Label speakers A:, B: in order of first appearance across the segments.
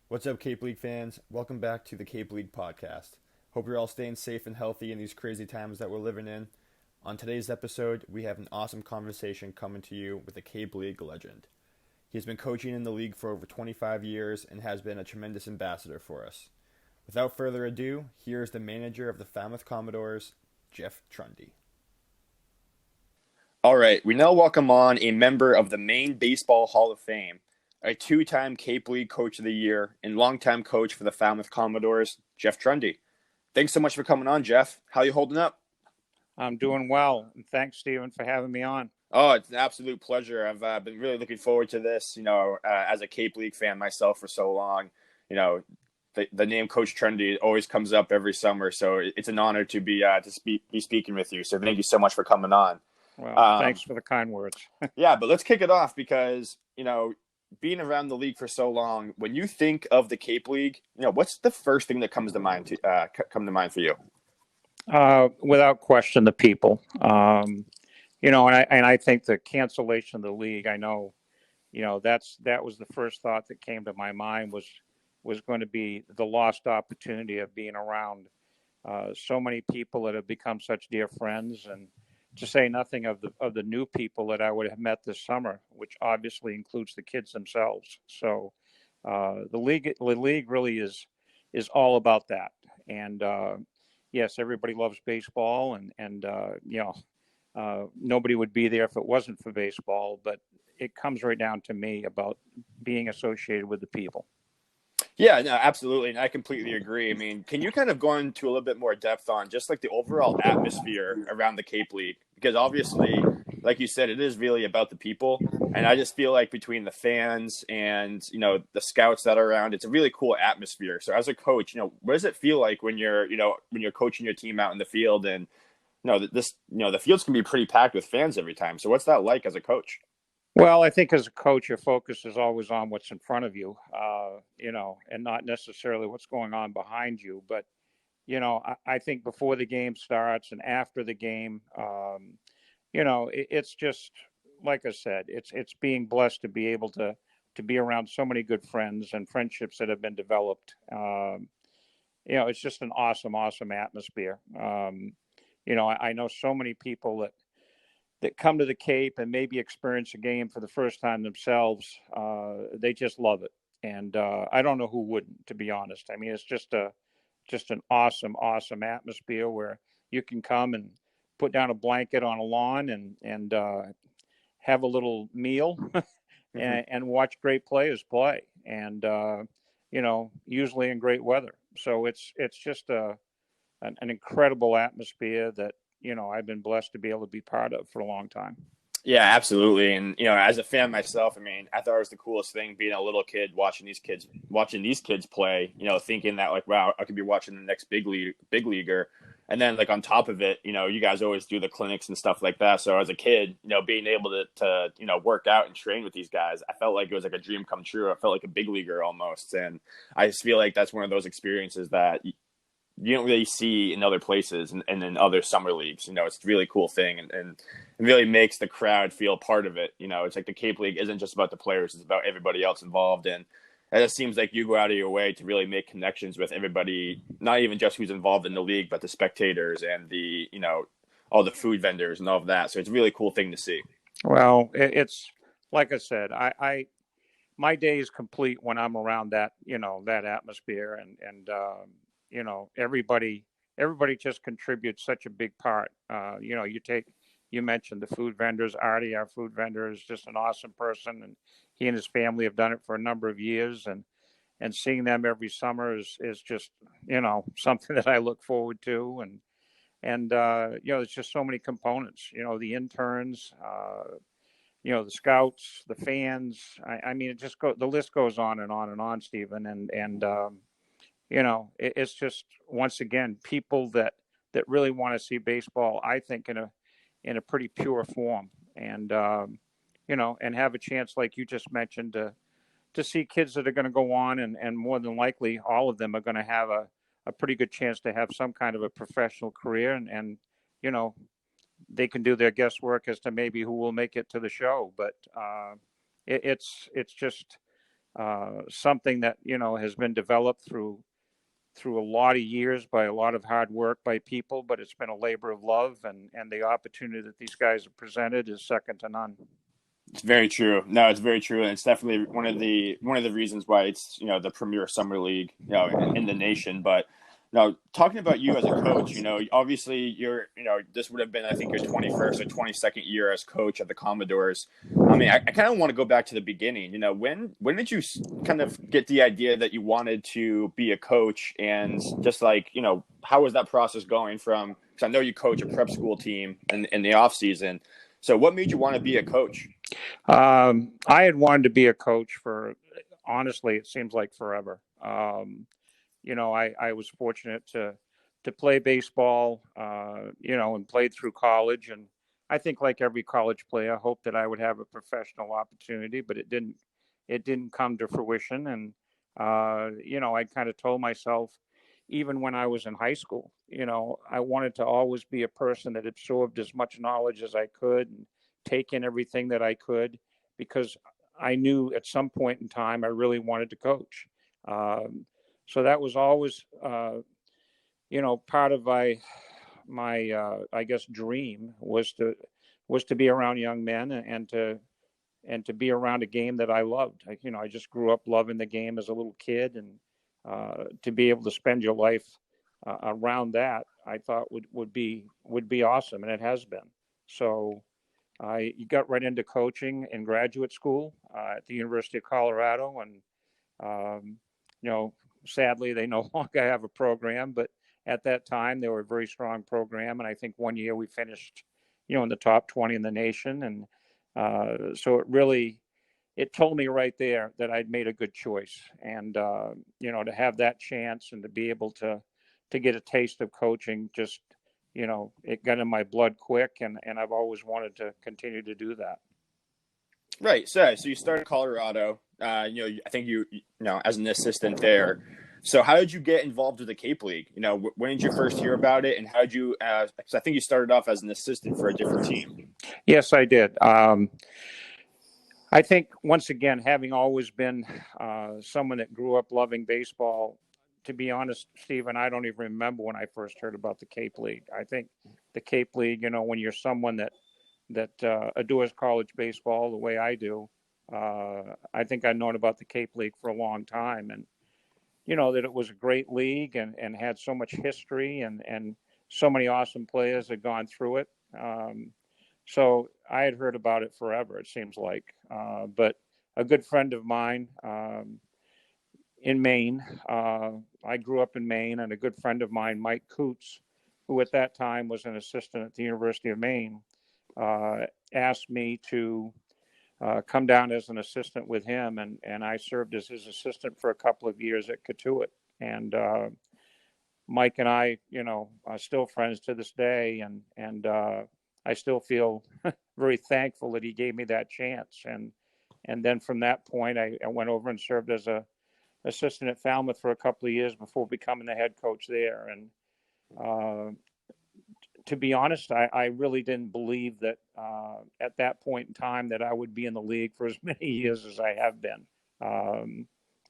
A: What's up, Cape League fans? Welcome back to the Cape League podcast. Hope you're all staying safe and healthy in these crazy times that we're living in. On today's episode, we have an awesome conversation coming to you with a Cape League legend. He's been coaching in the league for over 25 years and has been a tremendous ambassador for us. Without further ado, here's the manager of the Falmouth Commodores, Jeff Trundy. All right, we now welcome on a member of the Maine Baseball Hall of Fame, a two-time Cape League Coach of the Year and longtime coach for the Falmouth Commodores, Jeff Trundy. Thanks so much for coming on, Jeff. How you holding up?
B: I'm doing well. And thanks, Stephen, for having me on.
A: Oh, it's an absolute pleasure. I've been really looking forward to this. As a Cape League fan myself for so long, you know, the name Coach Trundy always comes up every summer. So it's an honor to be speaking with you. So thank you so much for coming on.
B: Well, thanks for the kind words.
A: Yeah, but let's kick it off because, being around the league for so long, when you think of the Cape League, what's the first thing that comes to mind for you?
B: Without question, the people. And I think the cancellation of the league. I know, that was the first thought that came to my mind was going to be the lost opportunity of being around so many people that have become such dear friends, and to say nothing of the new people that I would have met this summer, which obviously includes the kids themselves. So the league really is all about that. And yes, everybody loves baseball, and nobody would be there if it wasn't for baseball. But it comes right down to me about being associated with the people.
A: Yeah, no, absolutely. And I completely agree. I mean, can you kind of go into a little bit more depth on just like the overall atmosphere around the Cape League? Because obviously, like you said, it is really about the people. And I just feel like between the fans and, the scouts that are around, it's a really cool atmosphere. So as a coach, what does it feel like when you're coaching your team out in the field and, the fields can be pretty packed with fans every time. So what's that like as a coach?
B: Well, I think as a coach, your focus is always on what's in front of you, and not necessarily what's going on behind you. But, I think before the game starts and after the game, it's just, like I said, it's being blessed to be able to be around so many good friends and friendships that have been developed. It's just an awesome, awesome atmosphere. I know so many people that come to the Cape and maybe experience a game for the first time themselves. They just love it, and I don't know who wouldn't, to be honest. I mean, it's just an awesome, awesome atmosphere where you can come and put down a blanket on a lawn and have a little meal and watch great players play, and usually in great weather. So it's just an incredible atmosphere that I've been blessed to be able to be part of for a long time.
A: Yeah, absolutely. And as a fan myself, I mean, I thought it was the coolest thing being a little kid watching these kids play, thinking that like, wow, I could be watching the next big leaguer. And then like on top of it, you guys always do the clinics and stuff like that. So as a kid, being able to work out and train with these guys, I felt like it was like a dream come true. I felt like a big leaguer almost. And I just feel like that's one of those experiences that you don't really see in other places and in other summer leagues. It's a really cool thing and it really makes the crowd feel part of it. It's like the Cape League isn't just about the players, it's about everybody else involved. And it seems like you go out of your way to really make connections with everybody, not even just who's involved in the league, but the spectators and all the food vendors and all of that. So it's a really cool thing to see.
B: Well, it's like I said, I my day is complete when I'm around that atmosphere, and everybody just contributes such a big part. You mentioned the food vendors. Artie, our food vendor, is just an awesome person, and he and his family have done it for a number of years, and seeing them every summer is just something that I look forward to, and there's just so many components. The interns, the scouts, the fans. I mean, the list goes on and on and on, Stephen, and it's just, once again, people that really want to see baseball, I think, in a pretty pure form, and have a chance, like you just mentioned, to see kids that are going to go on, and more than likely all of them are going to have a pretty good chance to have some kind of a professional career, and you know they can do their guesswork as to maybe who will make it to the show. But it's just something that, has been developed through a lot of years by a lot of hard work by people, but it's been a labor of love, and the opportunity that these guys have presented is second to none.
A: It's very true. No, it's very true, and it's definitely one of the reasons why it's the premier summer league in the nation. But now talking about you as a coach, obviously this would have been, I think, your 21st or 22nd year as coach at the Commodores. I mean, I kind of want to go back to the beginning. When did you kind of get the idea that you wanted to be a coach, and just like how was that process going from? Because I know you coach a prep school team in the off season. So what made you want to be a coach?
B: I had wanted to be a coach for, honestly, it seems like forever. I was fortunate to play baseball, and played through college. And I think, like every college player, I hoped that I would have a professional opportunity, but it didn't come to fruition. And I kind of told myself, even when I was in high school, I wanted to always be a person that absorbed as much knowledge as I could and take in everything that I could, because I knew at some point in time I really wanted to coach. So that was always, part of my I guess dream was to be around young men, and to be around a game that I loved. I just grew up loving the game as a little kid, and to be able to spend your life around that, I thought would be awesome, and it has been. So I got right into coaching in graduate school at the University of Colorado, and um, you know, sadly, they no longer have a program, but at that time they were a very strong program, and I think one year we finished, in the top 20 in the nation, and so it told me right there that I'd made a good choice, and to have that chance and to be able to get a taste of coaching, just it got in my blood quick, and I've always wanted to continue to do that.
A: Right. So you started Colorado. I think as an assistant there. So how did you get involved with the Cape League? When did you first hear about it, and how did you? Because I think you started off as an assistant for a different team.
B: Yes, I did. I think, once again, having always been someone that grew up loving baseball, to be honest, Stephen, I don't even remember when I first heard about the Cape League. I think the Cape League, when you're someone that adores college baseball the way I do, I think I'd known about the Cape League for a long time, and that it was a great league, and had so much history, and so many awesome players had gone through it. So I had heard about it forever, it seems like. But a good friend of mine in Maine, I grew up in Maine, and a good friend of mine, Mike Coots, who at that time was an assistant at the University of Maine, asked me to come down as an assistant with him, and I served as his assistant for a couple of years at Katuitt. And Mike and I, are still friends to this day, and I still feel very thankful that he gave me that chance. And then from that point, I went over and served as a assistant at Falmouth for a couple of years before becoming the head coach there. And to be honest, I really didn't believe that at that point in time that I would be in the league for as many years as I have been.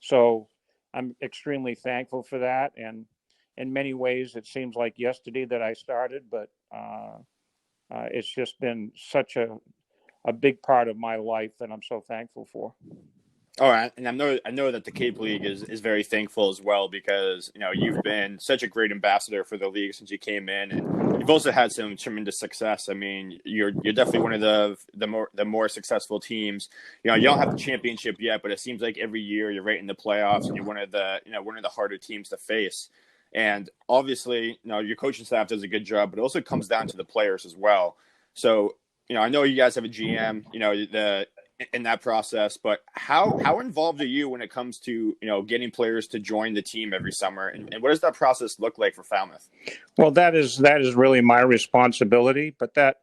B: So I'm extremely thankful for that. And in many ways, it seems like yesterday that I started, but it's just been such a big part of my life that I'm so thankful for.
A: All right, and I know that the Cape League is very thankful as well, because you've been such a great ambassador for the league since you came in, and you've also had some tremendous success. I mean, you're definitely one of the more successful teams. You don't have the championship yet, but it seems like every year you're right in the playoffs, and you're one of the harder teams to face. And obviously, your coaching staff does a good job, but it also comes down to the players as well. So, I know you guys have a GM, in that process, but how involved are you when it comes to getting players to join the team every summer, and what does that process look like for Falmouth?
B: Well, that is really my responsibility, but that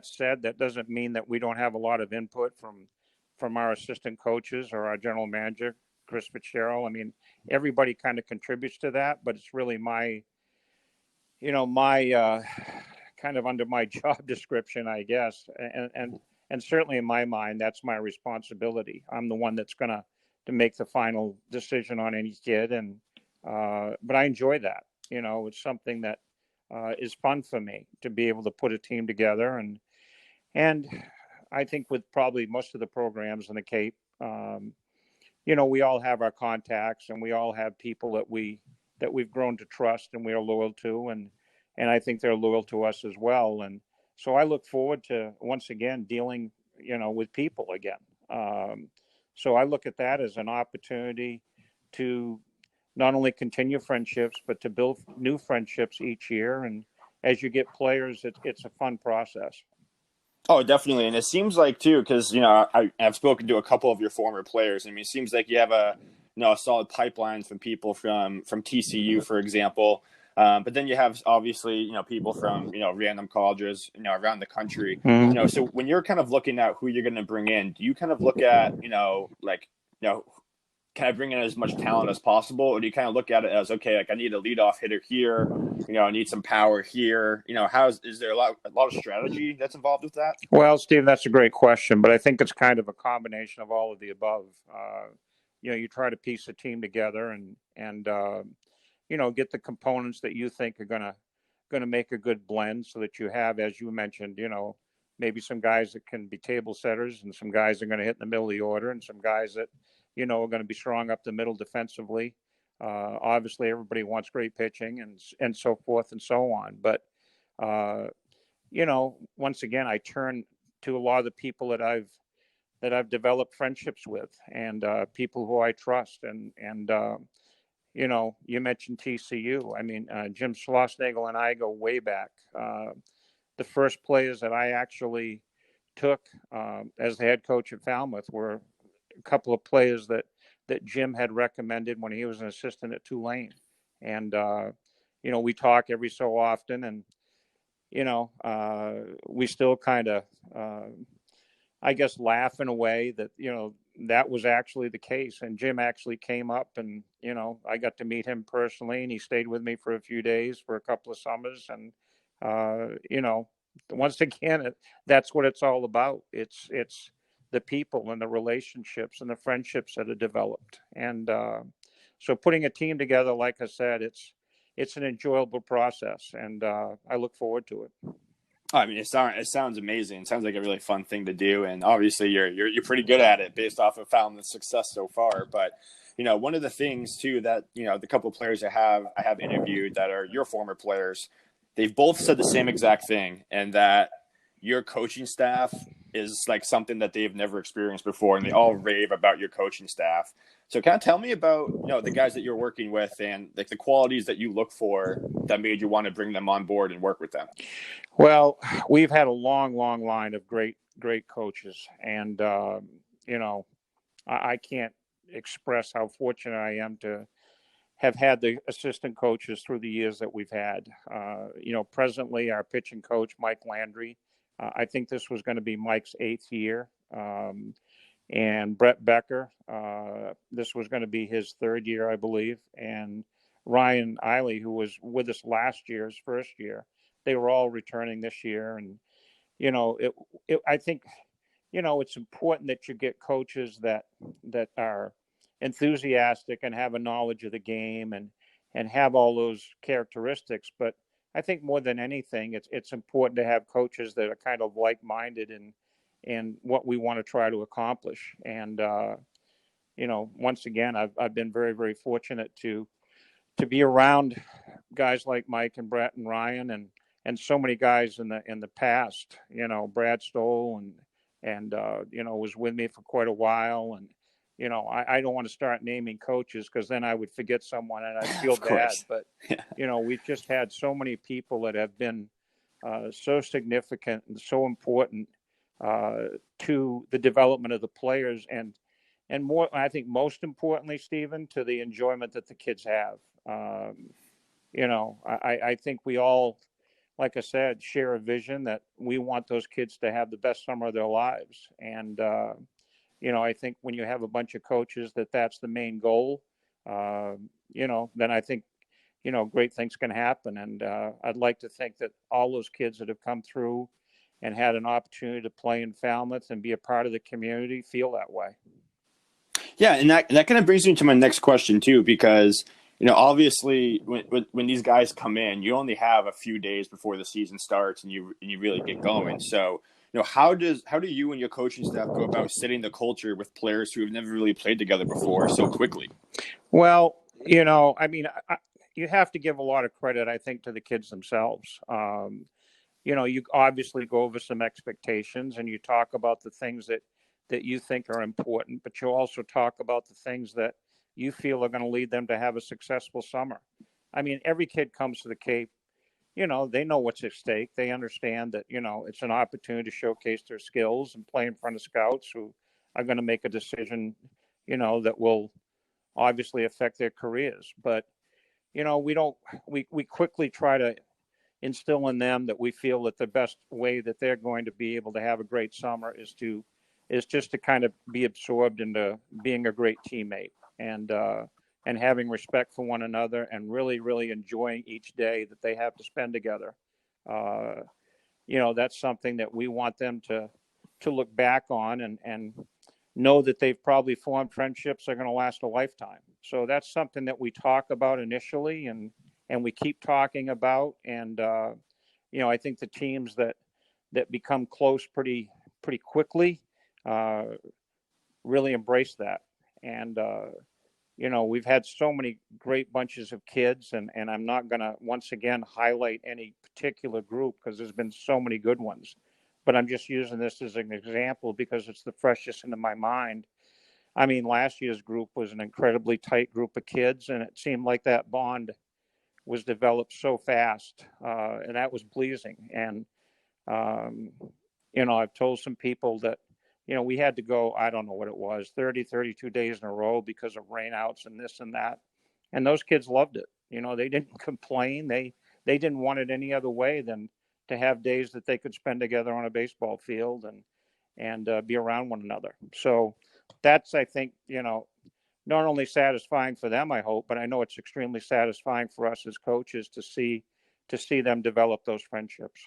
B: said, that doesn't mean that we don't have a lot of input from our assistant coaches or our general manager, Chris Fitzgerald. I mean, everybody kind of contributes to that, but it's really my kind of under my job description, I guess, and certainly in my mind, that's my responsibility. I'm the one that's going to make the final decision on any kid. And but I enjoy that. It's something that is fun for me to be able to put a team together. And I think with probably most of the programs in the Cape, we all have our contacts, and we all have people that we've grown to trust and we are loyal to, and I think they're loyal to us as well. And so I look forward to once again dealing, with people again. So I look at that as an opportunity to not only continue friendships, but to build new friendships each year. And as you get players, it's a fun process.
A: Oh, definitely. And it seems like too, because I've spoken to a couple of your former players. I mean, it seems like you have a solid pipeline from people from TCU, for example. But then you have obviously people from random colleges around the country.
B: Mm-hmm.
A: So when you're kind of looking at who you're going to bring in, do you kind of look at like can I bring in as much talent as possible, or do you kind of look at it as, okay, like I need a leadoff hitter here, I need some power here, is there a lot of strategy that's involved with that?
B: Well, Steve, that's a great question, but I think it's kind of a combination of all of the above. You try to piece a team together and get the components that you think are gonna make a good blend, so that you have, as you mentioned, maybe some guys that can be table setters, and some guys that are going to hit in the middle of the order, and some guys that are going to be strong up the middle defensively. Obviously, everybody wants great pitching and so forth and so on. But once again, I turn to a lot of the people that I've developed friendships with, and people who I trust. And you mentioned TCU. I mean, Jim Schlossnagel and I go way back. The first players that I actually took as the head coach at Falmouth were a couple of players that Jim had recommended when he was an assistant at Tulane. And we talk every so often, and we still kind of I guess laugh in a way that that was actually the case. And Jim actually came up, and I got to meet him personally, and he stayed with me for a few days for a couple of summers. And once again, that's what it's all about. It's the people and the relationships and the friendships that are developed. And so putting a team together, like I said, it's an enjoyable process, and I look forward to it.
A: I mean, it sounds amazing. It sounds like a really fun thing to do, and obviously you're pretty good at it based off of Falmouth's success so far. But one of the things too that the couple of players I have interviewed that are your former players, they've both said the same exact thing, and that your coaching staff is like something that they've never experienced before, and they all rave about your coaching staff. So kind of tell me about the guys that you're working with, and like the qualities that you look for that made you want to bring them on board and work with them.
B: Well, we've had a long line of great coaches, and I can't express how fortunate I am to have had the assistant coaches through the years that we've had. Presently our pitching coach, Mike Landry, I think this was going to be Mike's 8th year. And Brett Becker, this was going to be his 3rd year, I believe. And Ryan Eiley, who was with us last year, his 1st year, they were all returning this year. And, I think, it's important that you get coaches that are enthusiastic and have a knowledge of the game and have all those characteristics. But I think more than anything, it's important to have coaches that are kind of like-minded in what we want to try to accomplish. And once again, I've been very, very fortunate to be around guys like Mike and Brett and Ryan and so many guys in the past. Brad Stoll and was with me for quite a while. And I don't want to start naming coaches, because then I would forget someone and I'd feel bad. But we've just had so many people that have been so significant and so important to the development of the players, and more, I think most importantly, Stephen, to the enjoyment that the kids have. I think we all, like I said, share a vision that we want those kids to have the best summer of their lives. And I think when you have a bunch of coaches that's the main goal, then I think great things can happen. And I'd like to think that all those kids that have come through and had an opportunity to play in Falmouth and be a part of the community feel that way.
A: Yeah, and that kind of brings me to my next question too, because obviously when these guys come in, you only have a few days before the season starts, and you really get going. So how do you and your coaching staff go about setting the culture with players who have never really played together before so quickly?
B: Well, I mean, you have to give a lot of credit, I think, to the kids themselves. You obviously go over some expectations and you talk about the things that you think are important, but you also talk about the things that you feel are going to lead them to have a successful summer. I mean, every kid comes to the Cape, they know what's at stake. They understand that, it's an opportunity to showcase their skills and play in front of scouts who are going to make a decision, that will obviously affect their careers. But, we don't, we quickly try to instill in them that we feel that the best way that they're going to be able to have a great summer is just to kind of be absorbed into being a great teammate and having respect for one another and really really enjoying each day that they have to spend together. uh, that's something that we want them to look back on and know that they've probably formed friendships that are going to last a lifetime. So that's something that we talk about initially and we keep talking about. And I think the teams that become close pretty quickly uh, really embrace that. And we've had so many great bunches of kids, and I'm not going to once again highlight any particular group because there's been so many good ones. But I'm just using this as an example because it's the freshest into my mind. I mean, last year's group was an incredibly tight group of kids, and it seemed like that bond was developed so fast, and that was pleasing. And um, I've told some people that we had to go, I don't know what it was, 32 days in a row because of rainouts and this and that, and those kids loved it. They didn't complain. They didn't want it any other way than to have days that they could spend together on a baseball field and be around one another. So that's, I think, not only satisfying for them, I hope, but I know it's extremely satisfying for us as coaches to see them develop those friendships.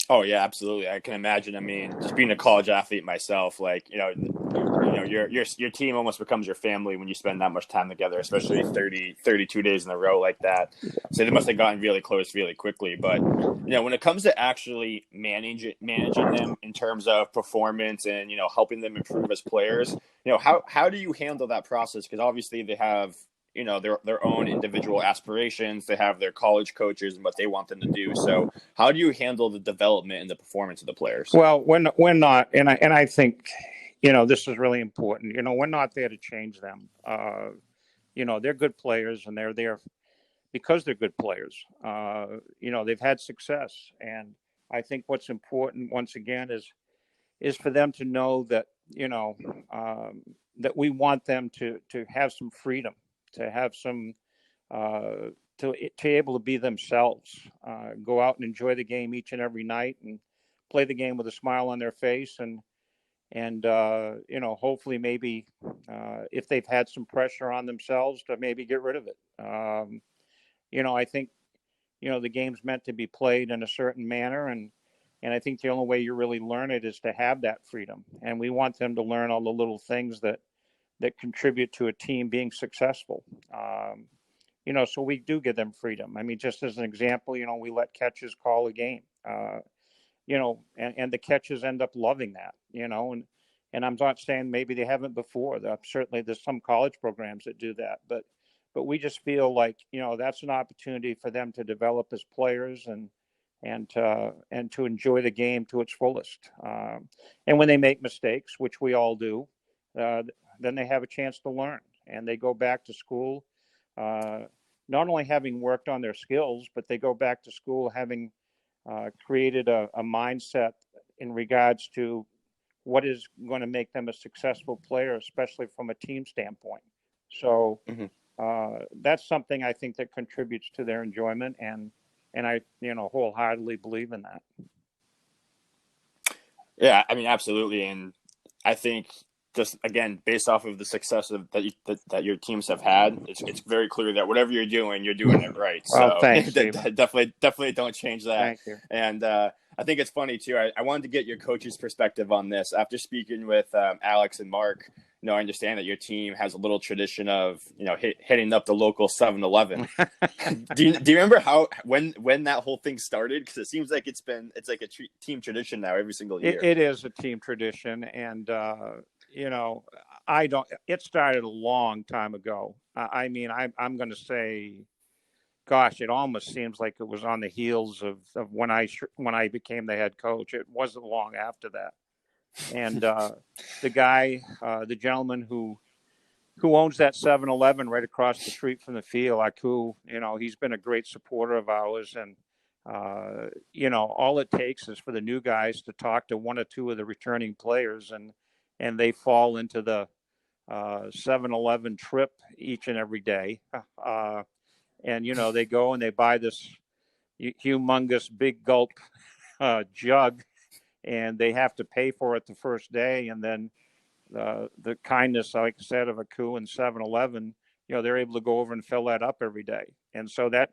A: Oh yeah, absolutely. I can imagine. I mean, just being a college athlete myself, like your team almost becomes your family when you spend that much time together, especially 32 days in a row like that. So they must have gotten really close really quickly. But when it comes to actually managing them in terms of performance and helping them improve as players, how do you handle that process? Because obviously they have their own individual aspirations. They have their college coaches and what they want them to do. So how do you handle the development and the performance of the players?
B: Well, we're not, and I think this is really important. We're not there to change them. They're good players, and they're there because they're good players. They've had success, and I think what's important once again is for them to know that that we want them to have some freedom, to have some uh, to able to be themselves, go out and enjoy the game each and every night, and play the game with a smile on their face, and hopefully maybe if they've had some pressure on themselves to maybe get rid of it. I think the game's meant to be played in a certain manner, and I think the only way you really learn it is to have that freedom. And we want them to learn all the little things that contribute to a team being successful. So we do give them freedom. I mean, just as an example, we let catchers call a game. And the catchers end up loving that. And I'm not saying maybe they haven't before. Certainly, there's some college programs that do that, but we just feel like that's an opportunity for them to develop as players and to enjoy the game to its fullest. And when they make mistakes, which we all do, then they have a chance to learn, and they go back to school, uh, not only having worked on their skills, but they go back to school having created a mindset in regards to what is going to make them a successful player, especially from a team standpoint. So
A: Mm-hmm.
B: that's something I think that contributes to their enjoyment, and I wholeheartedly believe in that.
A: Yeah, I mean, absolutely. And I think just again, based off of the success that your teams have had, it's very clear that whatever you're doing it right.
B: Well,
A: So
B: thanks, Stephen.
A: definitely don't change that.
B: Thank you.
A: And I think it's funny too. I wanted to get your coach's perspective on this after speaking with Alex and Mark. I understand that your team has a little tradition of, hitting up the local 7-Eleven. Do you remember when that whole thing started? Because it seems like it's like a team tradition now every single year.
B: It is a team tradition, and I don't. It started a long time ago. I mean, I'm going to say, gosh, it almost seems like it was on the heels of when I became the head coach. It wasn't long after that, and the gentleman who owns that 7-Eleven right across the street from the field, Aku, he's been a great supporter of ours. And, all it takes is for the new guys to talk to one or two of the returning players, and they fall into the 7-Eleven trip each and every day. And, they go and they buy this humongous big gulp jug, and they have to pay for it the first day. And then the kindness, like I said, of Aku and 7-Eleven, they're able to go over and fill that up every day. And so that's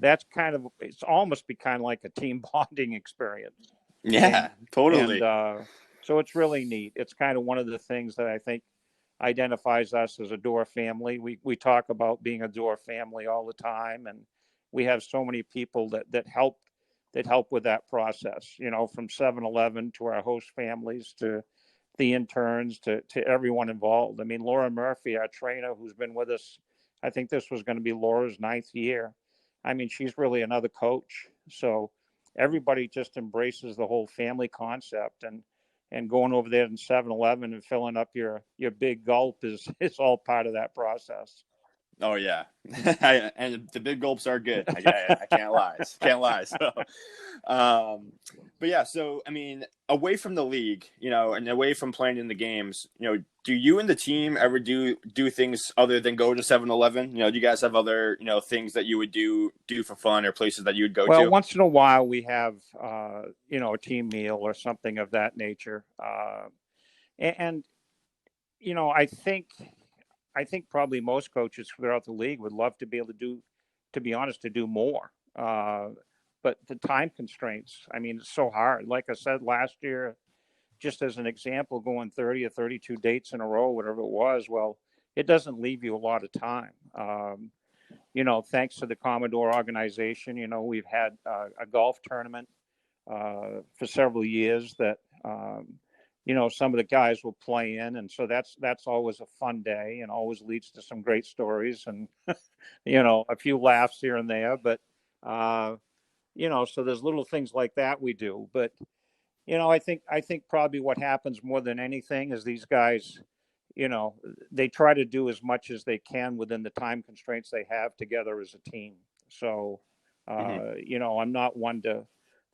B: it's almost be kind of like a team bonding experience.
A: Yeah, totally.
B: And so it's really neat. It's kind of one of the things that I think identifies us as a Door family. We talk about being a Door family all the time, and we have so many people that help with that process, from 7-Eleven to our host families to the interns to everyone involved. I mean, Laura Murphy, our trainer, who's been with us, I think this was going to be Laura's 9th year. I mean, she's really another coach. So everybody just embraces the whole family concept, and going over there in 7-Eleven and filling up your big gulp is all part of that process.
A: Oh yeah, and the big gulps are good. I can't lie, So, but yeah, so I mean, away from the league, and away from playing in the games, do you and the team ever do things other than go to 7-Eleven? Do you guys have other things that you would do for fun, or places that you would go to?
B: Well, once in a while we have a team meal or something of that nature, and I think probably most coaches throughout the league would love to be able to be honest, to do more. But the time constraints, I mean, it's so hard. Like I said, last year, just as an example, going 30 or 32 dates in a row, whatever it was, well, it doesn't leave you a lot of time. Thanks to the Commodore organization, we've had a golf tournament for several years that, some of the guys will play in. And so that's always a fun day and always leads to some great stories and, a few laughs here and there. But, so there's little things like that we do. But, I think probably what happens more than anything is these guys, they try to do as much as they can within the time constraints they have together as a team. So, I'm not one to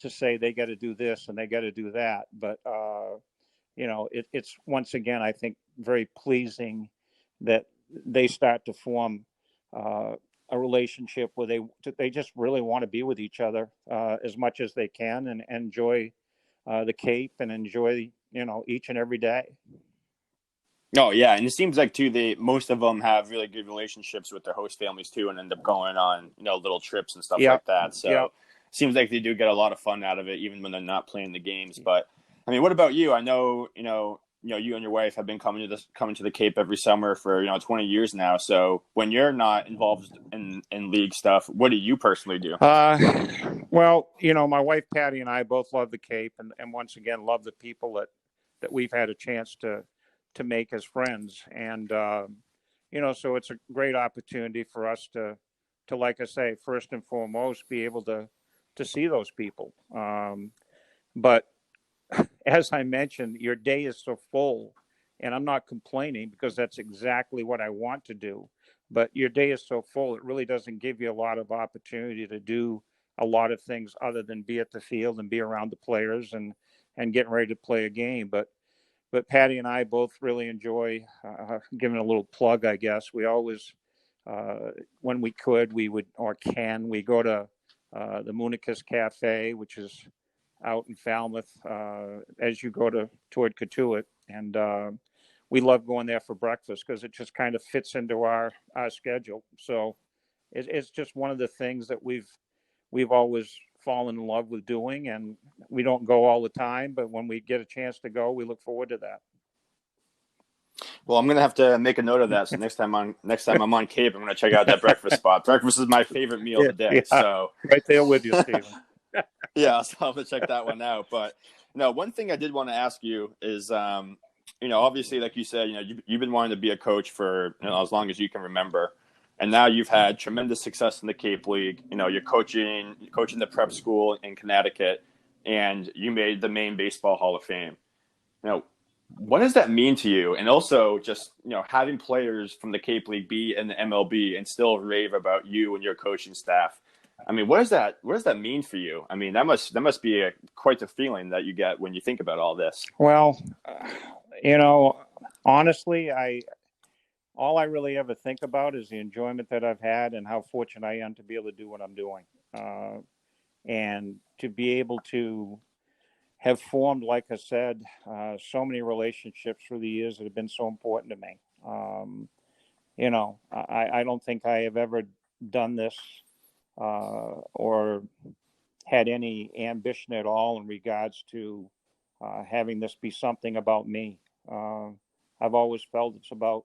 B: say they got to do this and they got to do that, but it's once again, I think, very pleasing that they start to form a relationship where they just really want to be with each other as much as they can and enjoy the Cape and enjoy each and every day.
A: Oh yeah, and it seems like too most of them have really good relationships with their host families too, and end up going on little trips and stuff like that. So it seems like they do get a lot of fun out of it, even when they're not playing the games. But I mean, what about you? I know you and your wife have been coming to the Cape every summer for 20 years now. So when you're not involved in league stuff, what do you personally do?
B: Well, my wife Patty and I both love the Cape, and once again love the people that we've had a chance to make as friends. And so it's a great opportunity for us to like I say, first and foremost, be able to see those people. But as I mentioned, your day is so full, and I'm not complaining because that's exactly what I want to do. But your day is so full, it really doesn't give you a lot of opportunity to do a lot of things other than be at the field and be around the players and getting ready to play a game. But Patty and I both really enjoy giving a little plug, I guess. We always, when we could, we would or can, we go to the Municus Cafe, which is out in Falmouth as you go toward Cotuit. And we love going there for breakfast because it just kind of fits into our schedule. So it's just one of the things that we've always fallen in love with doing, and we don't go all the time, but when we get a chance to go, we look forward to that.
A: Well, I'm gonna have to make a note of that. So next time I'm on Cape, I'm gonna check out that breakfast spot. Breakfast is my favorite meal of
B: Yeah,
A: the day.
B: yeah,
A: So
B: right there with you, Stephen.
A: yeah, so I'll have to check that one out. But one thing I did want to ask you is, obviously, like you said, you've been wanting to be a coach for as long as you can remember, and now you've had tremendous success in the Cape League. You're coaching the prep school in Connecticut, and you made the Maine Baseball Hall of Fame. Now, what does that mean to you? And also, just having players from the Cape League be in the MLB and still rave about you and your coaching staff. I mean, what does that mean for you? I mean, that must be quite the feeling that you get when you think about all this.
B: Well, you know, honestly, I all I really ever think about is the enjoyment that I've had and how fortunate I am to be able to do what I'm doing, uh, and to be able to have formed, like I said, so many relationships through the years that have been so important to me. I don't think I have ever done this or had any ambition at all in regards to having this be something about me. Uh, I've always felt it's about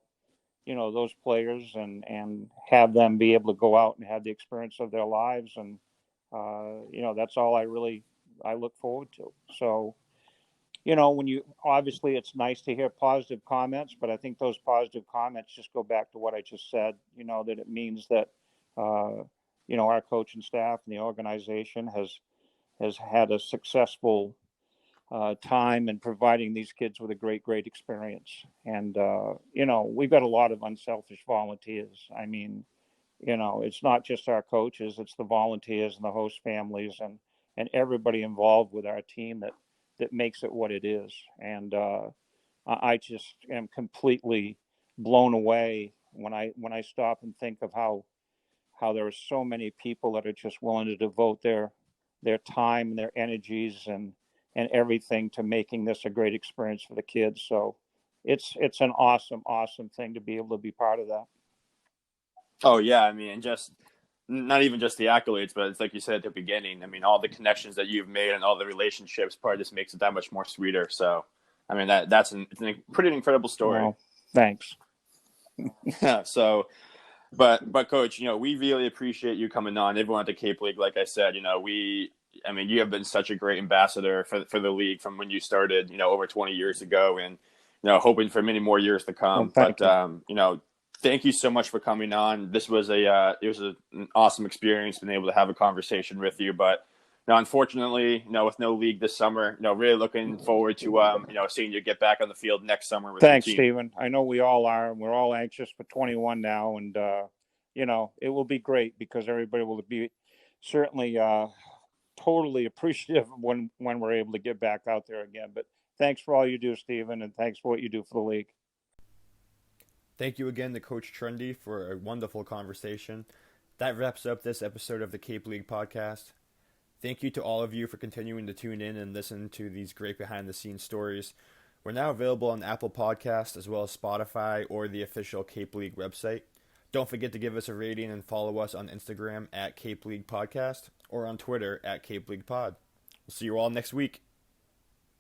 B: those players and have them be able to go out and have the experience of their lives, and that's all I look forward to. So when you obviously it's nice to hear positive comments, but I think those positive comments just go back to what I just said. That it means that our coaching staff and the organization has had a successful time in providing these kids with a great experience. And we've got a lot of unselfish volunteers. I mean, it's not just our coaches; it's the volunteers and the host families and everybody involved with our team that makes it what it is. And I just am completely blown away when I stop and think of how there are so many people that are just willing to devote their time and their energies and everything to making this a great experience for the kids. So it's an awesome thing to be able to be part of that.
A: Oh yeah, I mean, and just not even just the accolades, but it's like you said at the beginning. I mean, all the connections that you've made and all the relationships probably just makes it that much more sweeter. So, I mean, it's a pretty incredible story.
B: Well, thanks.
A: Yeah. So, but coach, we really appreciate you coming on. Everyone at the Cape League, like I said, I mean, you have been such a great ambassador for the league from when you started, over 20 years ago, and hoping for many more years to
B: Well,
A: come. But
B: thank you.
A: thank you so much for coming on. This was an awesome experience, being able to have a conversation with you. But now, unfortunately, with no league this summer, really looking forward to seeing you get back on the field next summer with your
B: Thanks,
A: team.
B: Stephen. I know we all are. We're all anxious for 21 now, and it will be great because everybody will be certainly totally appreciative when we're able to get back out there again. But thanks for all you do, Stephen, and thanks for what you do for the league.
C: Thank you again to Coach Trundy for a wonderful conversation. That wraps up this episode of the Cape League podcast. Thank you to all of you for continuing to tune in and listen to these great behind-the-scenes stories. We're now available on Apple Podcasts as well as Spotify or the official Cape League website. Don't forget to give us a rating and follow us on Instagram at Cape League Podcast or on Twitter at Cape League Pod. We'll see you all next week.